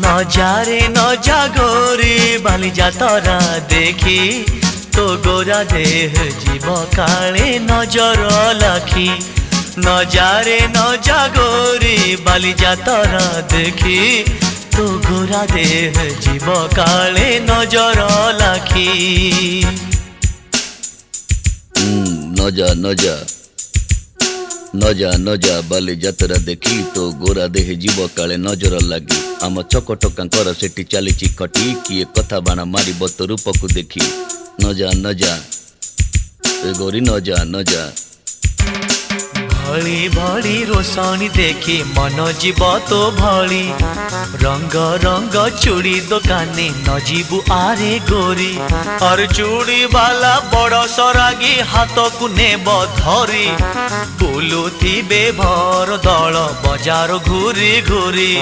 নজারে নজা গোরি বালি যাতরা দেখি তো গোরা দেহ জীব কালে নজর লাখি নজারে নজা গোরি বালি যাতরা দেখি তো গোরা দেহ জীব কালে নজর লাখি নজা নজা নজা নজা বালি যাত্ରା দেখি তো গোরা দেহে জীବ କାଳେ ନଜର ଲାଗି ଆମ ଚକଟକାଙ୍କର ସେଠି ଚାଲିଛି ଖଟି କିଏ କଥା ବାଣ ମାରିବ ତୋ ରୂପକୁ ଦେଖି ନଜା ନଜା ଏ ଗୋରି ନଜା ନଜା भली भली रोशनी देखी मन जीव तो भली रंग रंग चूड़ी दुकानी न जीवु आरे गोरी और चूड़ी वाला बड़ सरागी हाथ को नेब धरी बुलुथिबे भर दल बजार घूरी घूरी।